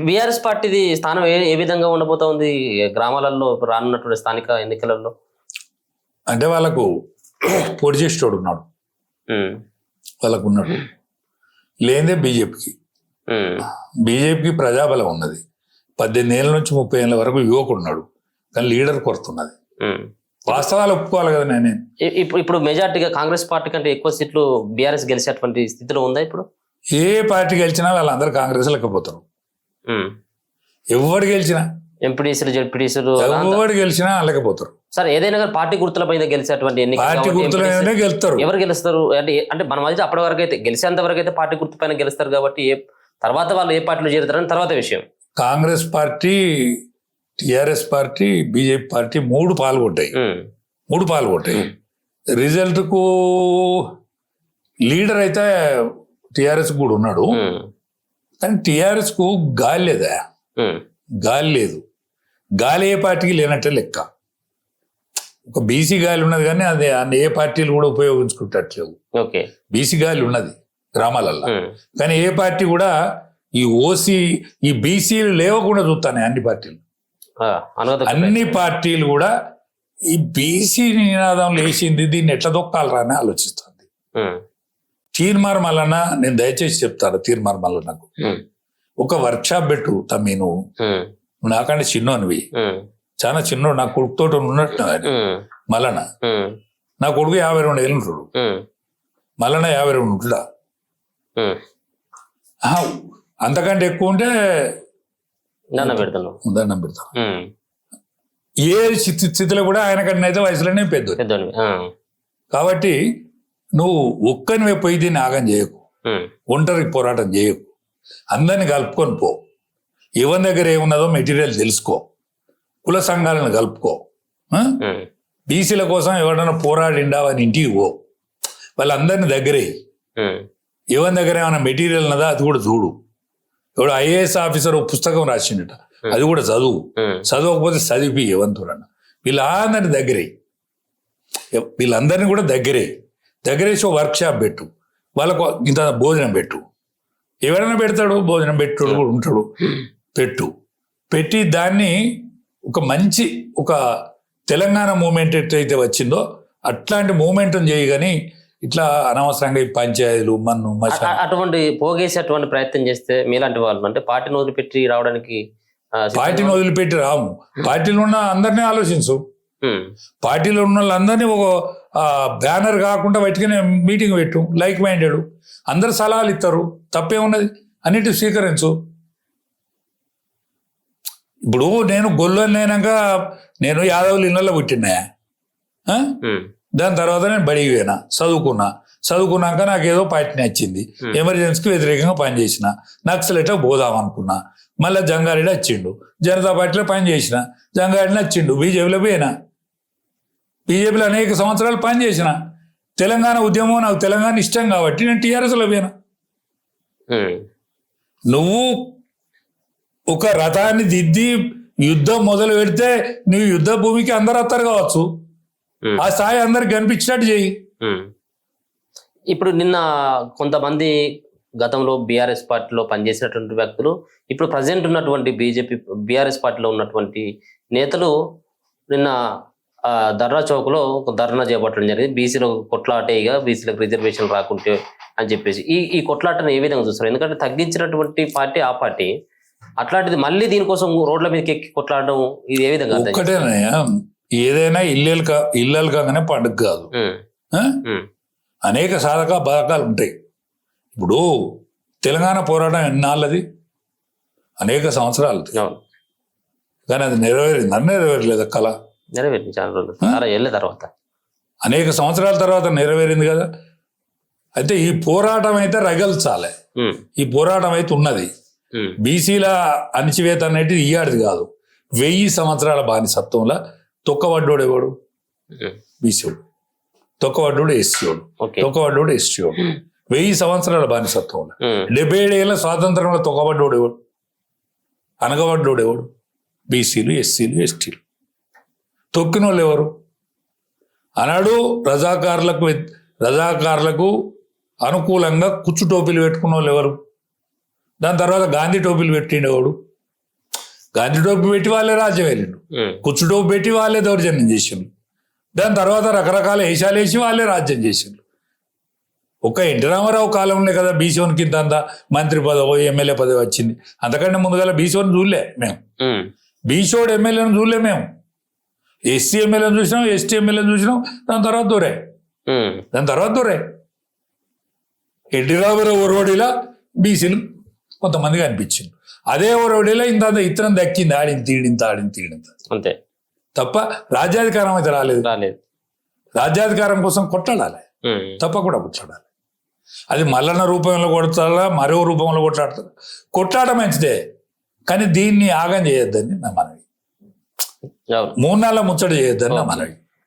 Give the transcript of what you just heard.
BRS పార్టీది స్థానం ఏ విధంగా ఉండబోతా ఉంది గ్రామాలలో రానున్నటువంటి స్థానిక ఎన్నికలలో? అంటే వాళ్ళకు పోటీ చేసేటోడు ఉన్నాడు, వాళ్ళకు ఉన్నాడు. లేదే బీజేపీకి ప్రజాబలం ఉన్నది. 18 ఏళ్ళ నుంచి 30 ఏళ్ళ వరకు యువకుడు ఉన్నాడు, కానీ లీడర్ కొడుతున్నది. వాస్తవాలు ఒప్పుకోవాలి కదా. నేను ఇప్పుడు మెజార్టీగా కాంగ్రెస్ పార్టీ కంటే ఎక్కువ సీట్లు బీఆర్ఎస్ గెలిచేటువంటి స్థితిలో ఉందా ఇప్పుడు? ఏ పార్టీ గెలిచినా వాళ్ళందరూ కాంగ్రెస్ లెక్కపోతారు. ఎవరు గెలిచినా, ఎంపీడీసీలు జెడ్పీడీసీలు ఎవరు గెలిచినా లేకపోతారు. సార్ ఏదైనా పార్టీ గుర్తుల మీద గెలిచేటువంటి పార్టీ గుర్తులనే గెలుస్తారు. ఎవరు గెలుస్తారు అంటే మన మధ్య అప్పటి వరకు అయితే గెలిచేంత వరకు అయితే పార్టీ గుర్తు పైన గెలుస్తారు కాబట్టి తర్వాత వాళ్ళు ఏ పార్టీలో చేరుతారని తర్వాత విషయం. Congress party, TRS party, BJP party మూడు పాల్గొంటాయి. రిజల్ట్ కు లీడర్ అయితే టిఆర్ఎస్ కూడా ఉన్నాడు, కానీ టిఆర్ఎస్ కు గాలి లేదా? గాలి లేదు. గాలి ఏ పార్టీకి లేనట్టే లెక్క. ఒక బీసీ గాలి ఉన్నది, కానీ అది ఏ పార్టీలు కూడా ఉపయోగించుకుంటట్లేవు. బీసీ గాలి ఉన్నది గ్రామాలల్లో, కానీ ఏ పార్టీ కూడా ఈ ఓసీ ఈ బీసీలు లేవకుండా చూస్తానే. అన్ని పార్టీలు కూడా ఈ బీసీ నినాదం లేచింది, దీన్ని ఎట్లా దొక్కాలరా అని ఆలోచిస్తుంది. తీర్మార్ మల్లన్న, నేను దయచేసి చెప్తాను, తీర్మార్ మల్లన్నకు ఒక వర్క్షాప్ పెట్టు తమ్మి. నువ్వు నాకంటే చిన్నోనివి, చాలా చిన్నోడు. నా కొడుకుతో ఉన్నట్టు మల్లన్న. నా కొడుకు 52 ఏళ్ళు ఉంటాడు, మల్లన్న 52 ఉంటుందా? అంతకంటే ఎక్కువ ఉంటే దండం పెడతాను. ఏ స్థితిలో కూడా ఆయనకంటే అయితే వయసులోనే పెద్ద. కాబట్టి నువ్వు ఒక్కనివే పోయి దీన్ని ఆగం చేయకు, ఒంటరి పోరాటం చేయకు, అందరిని కలుపుకొని పో. ఎవరి దగ్గర ఏమున్నదో మెటీరియల్ తెలుసుకో, కుల సంఘాలను కలుపుకో. బీసీల కోసం ఎవరైనా పోరాడిండా అని ఇంటికి పో, వాళ్ళందరినీ దగ్గరే. ఎవరి దగ్గర ఏమైనా మెటీరియల్ ఉన్నదా అది కూడా చూడు. ఎవడు ఐఏఎస్ ఆఫీసర్ పుస్తకం రాసిండట, అది కూడా చదువు. చదవకపోతే చదివి ఎవంతురన్న. వీళ్ళందరినీ వీళ్ళందరినీ కూడా దగ్గరేసి వర్క్షాప్ పెట్టు, వాళ్ళకు ఇంత భోజనం పెట్టు. ఎవరైనా పెడతాడు, భోజనం పెట్టాడు కూడా ఉంటాడు. పెట్టి దాన్ని ఒక మంచి ఒక తెలంగాణ మూమెంట్ ఎట్లయితే వచ్చిందో అట్లాంటి మూమెంట్ చేయి. కానీ ఇట్లా అనవసరంగా ఈ పంచాయతీలు అటువంటి పోగేసేటువంటి ప్రయత్నం చేస్తే మీలాంటి వాళ్ళు అంటే పార్టీని వదిలిపెట్టి రావడానికి, పార్టీని వదిలిపెట్టి రాము. పార్టీలో ఉన్న అందరినీ ఆలోచించు. పార్టీలో ఉన్న వాళ్ళందరినీ ఒక బ్యానర్ కాకుండా బయటనే మీటింగ్ పెట్టు, లైక్ మైండెడ్. అందరు సలహాలు ఇస్తారు, తప్పేమున్నది, అన్నిటి స్వీకరించు. ఇప్పుడు నేను గొల్లైనాక నేను యాదవులు ఇళ్ళల్లో పుట్టినాయా? దాని తర్వాత నేను బడికి పోయినా, చదువుకున్నాక నాకు ఏదో పార్టీ నచ్చింది, ఎమర్జెన్సీకి వ్యతిరేకంగా పనిచేసిన, నక్సలెట్ పోదాం అనుకున్నా. మళ్ళీ జంగారెడ్డి వచ్చిండు, జనతా పార్టీలో పనిచేసిన, జంగారెడ్డి నచ్చిండు, బీజేపీలో పోయినా. బీజేపీలో అనేక సంవత్సరాలు పనిచేసిన. తెలంగాణ ఉద్యమం, నాకు తెలంగాణ ఇష్టం కాబట్టి నేను టీఆర్ఎస్లో పోయినా. నువ్వు ఒక రథాన్ని దిద్ది యుద్ధం మొదలు పెడితే నువ్వు యుద్ధ భూమికి అందరు వస్తారు కావచ్చు, ఆ స్థాయి అందరికి కనిపించినట్టు చెయ్యి. ఇప్పుడు నిన్న కొంతమంది గతంలో బీఆర్ఎస్ పార్టీలో పనిచేసినటువంటి వ్యక్తులు ఇప్పుడు ప్రజెంట్ ఉన్నటువంటి బీఆర్ఎస్ పార్టీలో ఉన్నటువంటి నేతలు నిన్న ధర్నా చౌక్లో ఒక ధర్నా చేపట్టడం జరిగింది. బీసీలో కొట్లాటేగా, బీసీలకు రిజర్వేషన్ రాకుంటే అని చెప్పేసి ఈ కొట్లాటను ఏ విధంగా చూస్తారు? ఎందుకంటే తగ్గించినటువంటి పార్టీ ఆ పార్టీ, అట్లాంటిది మళ్ళీ దీనికోసం రోడ్ల మీదకి ఎక్కి కొట్లాడడం ఇది ఏ విధంగా? ఒక్కటేనా, ఏదైనా ఇళ్ళలు కాగానే పండుగ కాదు. అనేక సాధక బాధకాలు ఉంటాయి. ఇప్పుడు తెలంగాణ పోరాటం ఎన్నాళ్ళది? అనేక సంవత్సరాలు. కానీ అది నెరవేరలేదు. కళ నెరవేరింది చాలా రోజులు తర్వాత, అనేక సంవత్సరాల తర్వాత నెరవేరింది కదా. అయితే ఈ పోరాటం అయితే రగల్చాలి. ఈ పోరాటం అయితే ఉన్నది. బీసీల అణిచివేత అనేది ఇయ్యాడిది కాదు. 1000 సంవత్సరాల బానిసత్వంలో తొక్కబడ్డోడు ఎవడు? బీసీడు. తొక్కబడ్డోడు ఎస్సీడు. తొక్కబడ్డోడు ఎస్టీడు. 1000 సంవత్సరాల బానిసత్వంలో 77 ఏళ్ళ స్వాతంత్రంలో తొక్కబడ్డోడు ఎవడు? అనగబడ్డోడు ఎవడు? బీసీలు, ఎస్సీలు, ఎస్టీలు. తొక్కిన వాళ్ళు ఎవరు? అన్నాడు రజాకారులకు అనుకూలంగా కుచ్చు టోపీలు పెట్టుకున్న వాళ్ళు ఎవరు? దాని తర్వాత గాంధీ టోపీలు పెట్టిండేవాడు గాంధీ టోపీ పెట్టి వాళ్ళే రాజ్యం వెళ్ళిండు, కుచ్చు టోపీ పెట్టి వాళ్ళే దౌర్జన్యం చేసిండు, దాని తర్వాత రకరకాల వేషాలు వేసి వాళ్ళే రాజ్యం చేసిండు. ఒక్క ఎన్టీ రామారావు కాలంలో కదా బీసీవన్ కింద అంతా మంత్రి పదవి ఎమ్మెల్యే పదవి వచ్చింది. అంతకంటే ముందుగా బీసీవన్ చూడలే మేము, బీసీఓడు ఎమ్మెల్యేను చూడలే మేము. ఎస్సీ ఎమ్మెల్యేను చూసినాం, ఎస్టీ ఎమ్మెల్యేను చూసినాం, దాని తర్వాత దొరే. ఎన్టీ రామారావు ఒరవడిలా బీసీలు కొంతమంది కనిపించింది. అదే ఒరవడిలా ఇంత ఇతరం దక్కింది, ఆడింది తీడింత అంతే తప్ప రాజ్యాధికారం అయితే రాలేదు. రాజ్యాధికారం కోసం కొట్లాడాలి, తప్పకుండా కొట్లాడాలి. అది మల్లన్న రూపంలో కొడతారా, మరో రూపంలో కొట్లాడతారు, కొట్లాడ మంచిదే, కానీ దీన్ని ఆగం చేయొద్దని నా మనవి. 3 నెలల ముచ్చట చేయొద్దని నా మనవి.